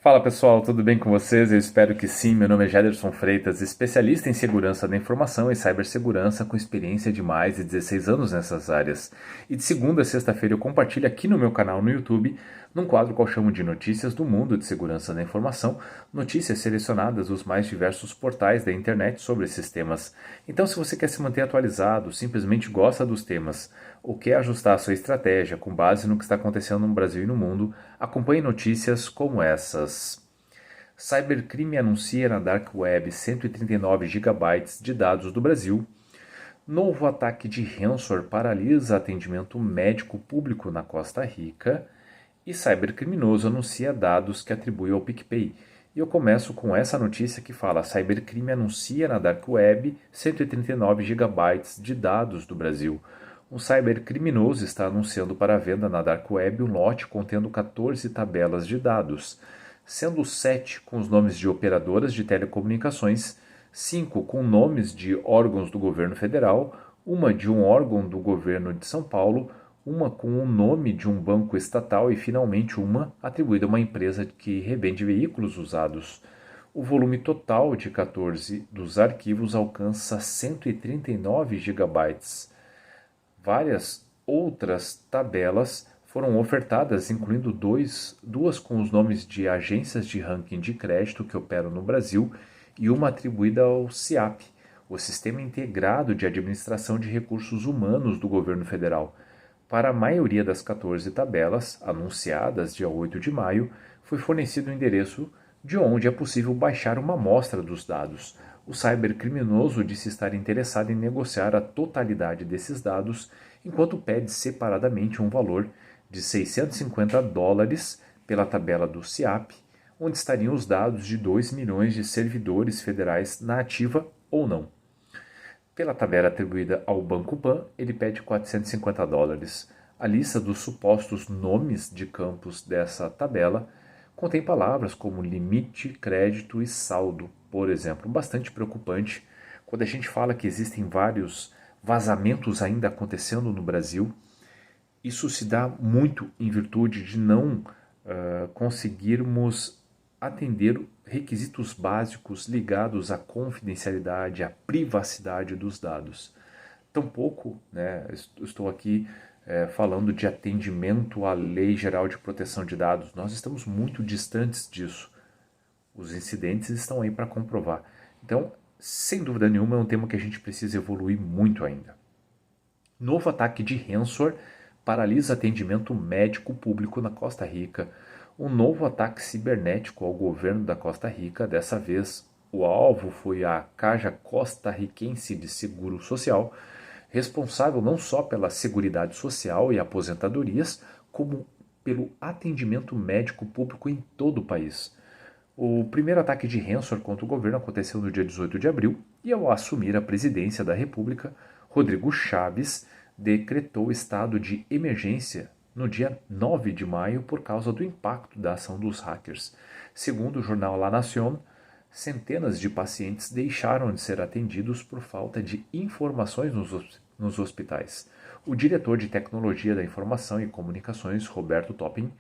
Fala pessoal, tudo bem com vocês? Eu espero que sim. Meu nome é Jaderson Freitas, especialista em segurança da informação e cibersegurança com experiência de mais de 16 anos nessas áreas. E de segunda a sexta-feira eu compartilho aqui no meu canal no YouTube, num quadro qual chamo de Notícias do Mundo de Segurança da Informação, notícias selecionadas dos mais diversos portais da internet sobre esses temas. Então, se você quer se manter atualizado, simplesmente gosta dos temas, ou quer ajustar a sua estratégia com base no que está acontecendo no Brasil e no mundo, acompanhe notícias como essas. Cybercrime anuncia na Dark Web 139 gigabytes de dados do Brasil. Novo ataque de ransomware paralisa atendimento médico público na Costa Rica. E cybercriminoso anuncia dados que atribui ao PicPay. E eu começo com essa notícia que fala: cybercrime anuncia na Dark Web 139 gigabytes de dados do Brasil. Um cybercriminoso está anunciando para venda na Dark Web um lote contendo 14 tabelas de dados, sendo 7 com os nomes de operadoras de telecomunicações, 5 com nomes de órgãos do governo federal, uma de um órgão do governo de São Paulo, uma com o nome de um banco estatal e, finalmente, uma atribuída a uma empresa que revende veículos usados. O volume total de 14 dos arquivos alcança 139 gigabytes. Várias outras tabelas foram ofertadas, incluindo duas com os nomes de agências de ranking de crédito que operam no Brasil e uma atribuída ao CIAP, o Sistema Integrado de Administração de Recursos Humanos do Governo Federal. Para a maioria das 14 tabelas, anunciadas dia 8 de maio, foi fornecido o endereço de onde é possível baixar uma amostra dos dados. O cybercriminoso disse estar interessado em negociar a totalidade desses dados, enquanto pede separadamente um valor de US$ 650 pela tabela do CIAP, onde estariam os dados de 2 milhões de servidores federais na ativa ou não. Pela tabela atribuída ao Banco Pan, ele pede US$ 450. A lista dos supostos nomes de campos dessa tabela contém palavras como limite, crédito e saldo, por exemplo. Bastante preocupante quando a gente fala que existem vários vazamentos ainda acontecendo no Brasil. Isso se dá muito em virtude de não conseguirmos atender requisitos básicos ligados à confidencialidade, à privacidade dos dados. Tampouco, estou aqui falando de atendimento à Lei Geral de Proteção de Dados. Nós estamos muito distantes disso. Os incidentes estão aí para comprovar. Então, sem dúvida nenhuma, é um tema que a gente precisa evoluir muito ainda. Novo ataque de ransomware paralisa atendimento médico público na Costa Rica. Um novo ataque cibernético ao governo da Costa Rica. Dessa vez, o alvo foi a Caja Costarricense de Seguro Social, responsável não só pela Seguridade Social e aposentadorias, como pelo atendimento médico público em todo o país. O primeiro ataque de ransomware contra o governo aconteceu no dia 18 de abril e, ao assumir a presidência da República, Rodrigo Chaves decretou estado de emergência no dia 9 de maio por causa do impacto da ação dos hackers. Segundo o jornal La Nación, centenas de pacientes deixaram de ser atendidos por falta de informações nos hospitais. O diretor de Tecnologia da Informação e Comunicações, Roberto Topping,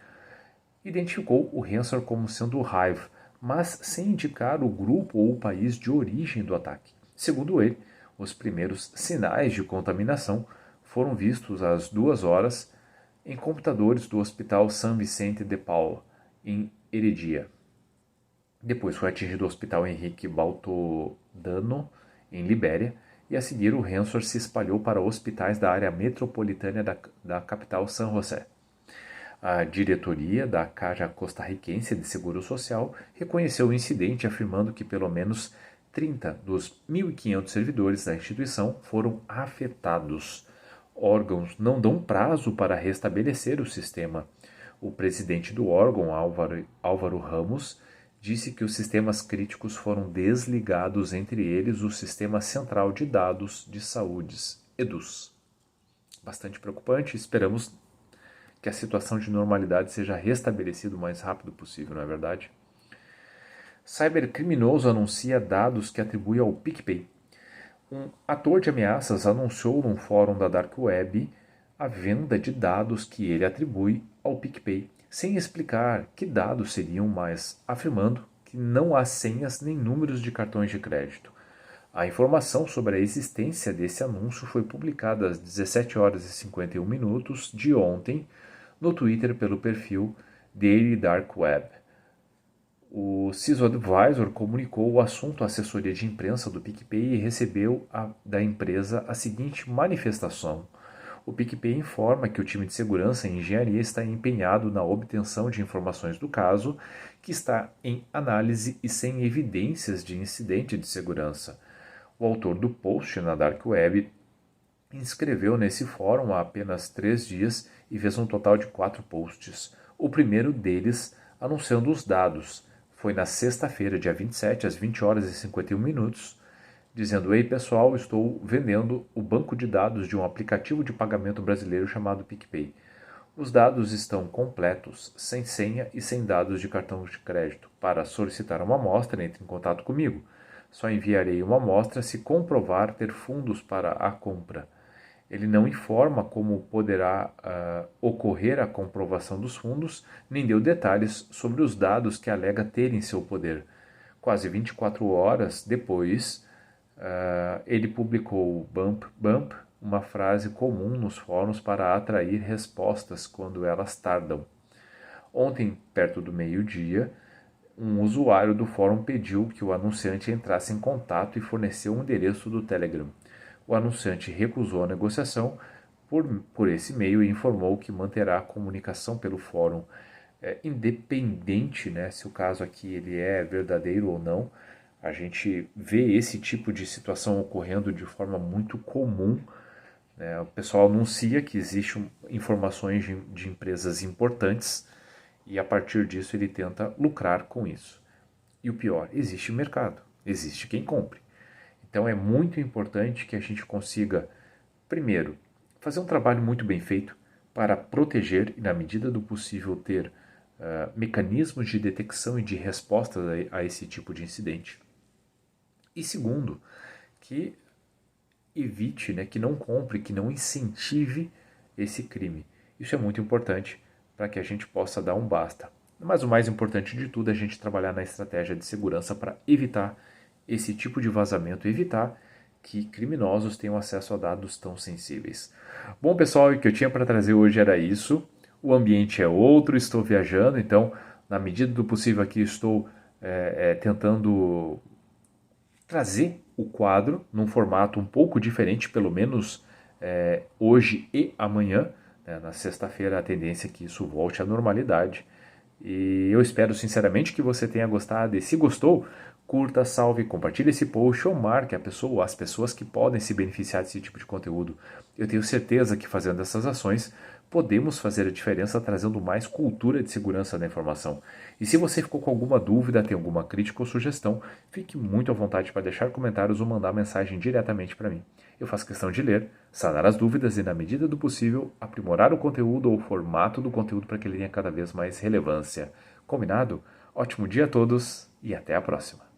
identificou o ransomware como sendo o Hive, mas sem indicar o grupo ou o país de origem do ataque. Segundo ele, os primeiros sinais de contaminação foram vistos às 2 horas em computadores do Hospital San Vicente de Paul, em Heredia. Depois foi atingido o Hospital Henrique Baltodano, em Libéria, e a seguir o ransomware se espalhou para hospitais da área metropolitana da capital San José. A diretoria da Caja Costarricense de Seguro Social reconheceu o incidente, afirmando que pelo menos 30 dos 1.500 servidores da instituição foram afetados. Órgãos não dão prazo para restabelecer o sistema. O presidente do órgão, Álvaro Ramos, disse que os sistemas críticos foram desligados, entre eles o Sistema Central de Dados de Saúde, EDUS. Bastante preocupante, esperamos que a situação de normalidade seja restabelecida o mais rápido possível, não é verdade? Cybercriminoso anuncia dados que atribui ao PicPay. Um ator de ameaças anunciou num fórum da Dark Web a venda de dados que ele atribui ao PicPay. sem explicar que dados seriam, mas afirmando que não há senhas nem números de cartões de crédito. A informação sobre a existência desse anúncio foi publicada às 17 horas e 51 minutos de ontem no Twitter pelo perfil Daily Dark Web. O CISO Advisor comunicou o assunto à assessoria de imprensa do PicPay e recebeu da empresa a seguinte manifestação. O PicPay informa que o time de segurança e engenharia está empenhado na obtenção de informações do caso, que está em análise e sem evidências de incidente de segurança. O autor do post na Dark Web inscreveu nesse fórum há apenas 3 dias e fez um total de 4 posts. O primeiro deles anunciando os dados. Foi na sexta-feira, dia 27, às 20 horas e 51 minutos, dizendo: "Ei pessoal, estou vendendo o banco de dados de um aplicativo de pagamento brasileiro chamado PicPay. Os dados estão completos, sem senha e sem dados de cartão de crédito. Para solicitar uma amostra, entre em contato comigo. Só enviarei uma amostra se comprovar ter fundos para a compra." Ele não informa como poderá ocorrer a comprovação dos fundos, nem deu detalhes sobre os dados que alega ter em seu poder. Quase 24 horas depois, ele publicou Bump Bump, uma frase comum nos fóruns para atrair respostas quando elas tardam. Ontem, perto do meio-dia, um usuário do fórum pediu que o anunciante entrasse em contato e forneceu um endereço do Telegram. O anunciante recusou a negociação por esse meio e informou que manterá a comunicação pelo fórum. Independente, né, se o caso aqui ele é verdadeiro ou não, a gente vê esse tipo de situação ocorrendo de forma muito comum. Né? O pessoal anuncia que existem informações de empresas importantes e a partir disso ele tenta lucrar com isso. E o pior, existe mercado, existe quem compre. Então é muito importante que a gente consiga, primeiro, fazer um trabalho muito bem feito para proteger e, na medida do possível, ter mecanismos de detecção e de resposta a esse tipo de incidente. E segundo, que evite, né, que não compre, que não incentive esse crime. Isso é muito importante para que a gente possa dar um basta. Mas o mais importante de tudo é a gente trabalhar na estratégia de segurança para evitar esse tipo de vazamento, evitar que criminosos tenham acesso a dados tão sensíveis. Bom, pessoal, o que eu tinha para trazer hoje era isso. O ambiente é outro, estou viajando, então, na medida do possível aqui, estou tentando trazer o quadro num formato um pouco diferente, pelo menos hoje e amanhã. Né? Na sexta-feira, a tendência é que isso volte à normalidade. E eu espero sinceramente que você tenha gostado. E se gostou, curta, salve, compartilhe esse post ou marque as pessoas que podem se beneficiar desse tipo de conteúdo. Eu tenho certeza que fazendo essas ações podemos fazer a diferença trazendo mais cultura de segurança da informação. E se você ficou com alguma dúvida, tem alguma crítica ou sugestão, fique muito à vontade para deixar comentários ou mandar mensagem diretamente para mim. Eu faço questão de ler, sanar as dúvidas e, na medida do possível, aprimorar o conteúdo ou o formato do conteúdo para que ele tenha cada vez mais relevância. Combinado? Ótimo dia a todos e até a próxima!